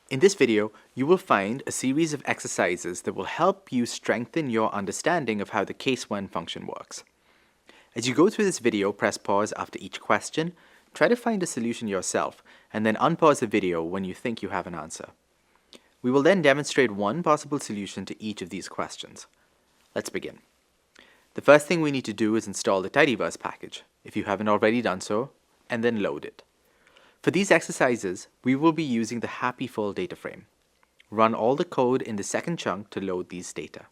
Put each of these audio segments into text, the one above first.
In this video, you will find a series of exercises that will help you strengthen your understanding of how the case-when function works. As you go through this video, press pause after each question, try to find a solution yourself, and then unpause the video when you think you have an answer. We will then demonstrate one possible solution to each of these questions. Let's begin. The first thing we need to do is install the Tidyverse package, if you haven't already done so, and then load it. For these exercises, we will be using the happy full data frame. Run all the code in the second chunk to load these data.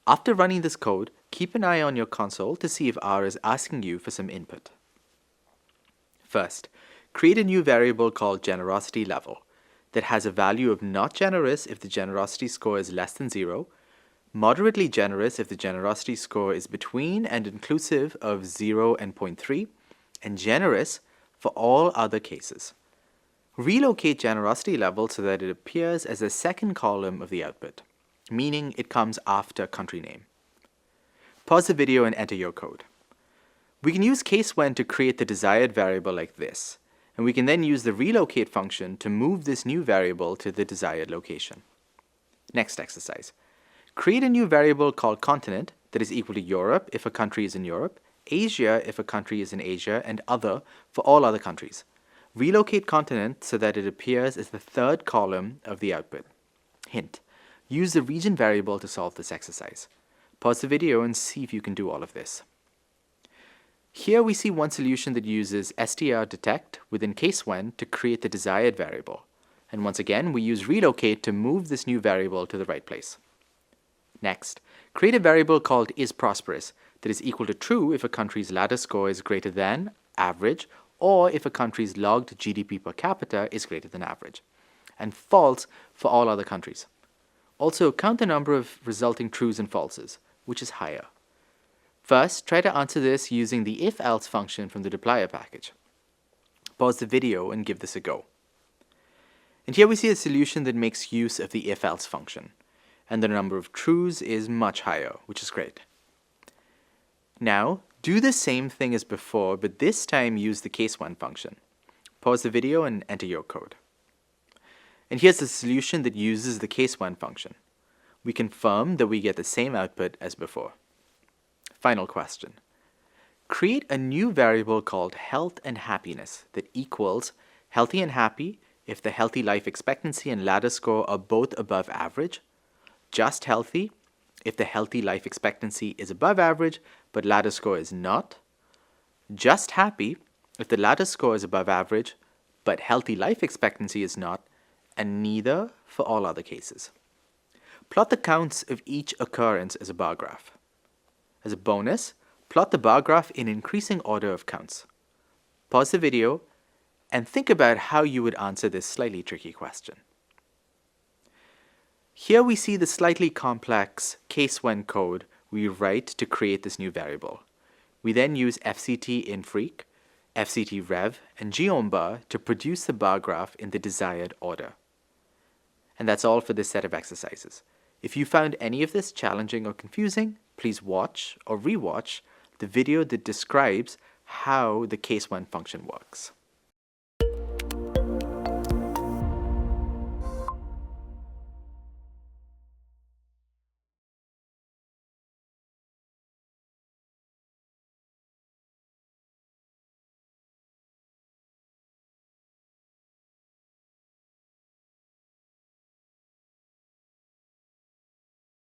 After running this code, keep an eye on your console to see if R is asking you for some input. First, create a new variable called generosity level that has a value of not generous if the generosity score is less than 0, moderately generous if the generosity score is between and inclusive of 0 and 0.3, and generous for all other cases. Relocate generosity level so that it appears as the second column of the output, meaning it comes after country name. Pause the video and enter your code. We can use case-when to create the desired variable like this, and we can then use the relocate function to move this new variable to the desired location. Next exercise. Create a new variable called continent that is equal to Europe if a country is in Europe, Asia if a country is in Asia, and other for all other countries. Relocate continent so that it appears as the third column of the output. Hint: use the region variable to solve this exercise. Pause the video and see if you can do all of this. Here we see one solution that uses str_detect within case-when to create the desired variable. And once again, we use relocate to move this new variable to the right place. Next, create a variable called isProsperous that is equal to true if a country's ladder score is greater than average, or if a country's logged GDP per capita is greater than average, and false for all other countries. Also, count the number of resulting trues and falses, which is higher. First, try to answer this using the if-else function from the Dplyr package. Pause the video and give this a go. And here we see a solution that makes use of the if-else function, and the number of trues is much higher, which is great. Now, do the same thing as before, but this time use the case-when function. Pause the video and enter your code. And here's the solution that uses the case-when function. We confirm that we get the same output as before. Final question. Create a new variable called health and happiness that equals healthy and happy if the healthy life expectancy and ladder score are both above average, just healthy if the healthy life expectancy is above average but ladder score is not, just happy if the ladder score is above average but healthy life expectancy is not, and neither for all other cases. Plot the counts of each occurrence as a bar graph. As a bonus, plot the bar graph in increasing order of counts. Pause the video and think about how you would answer this slightly tricky question. Here we see the slightly complex case-when code we write to create this new variable. We then use fct_infreq, fct_rev, and geombar to produce the bar graph in the desired order. And that's all for this set of exercises. If you found any of this challenging or confusing, please watch or rewatch the video that describes how the case-when function works.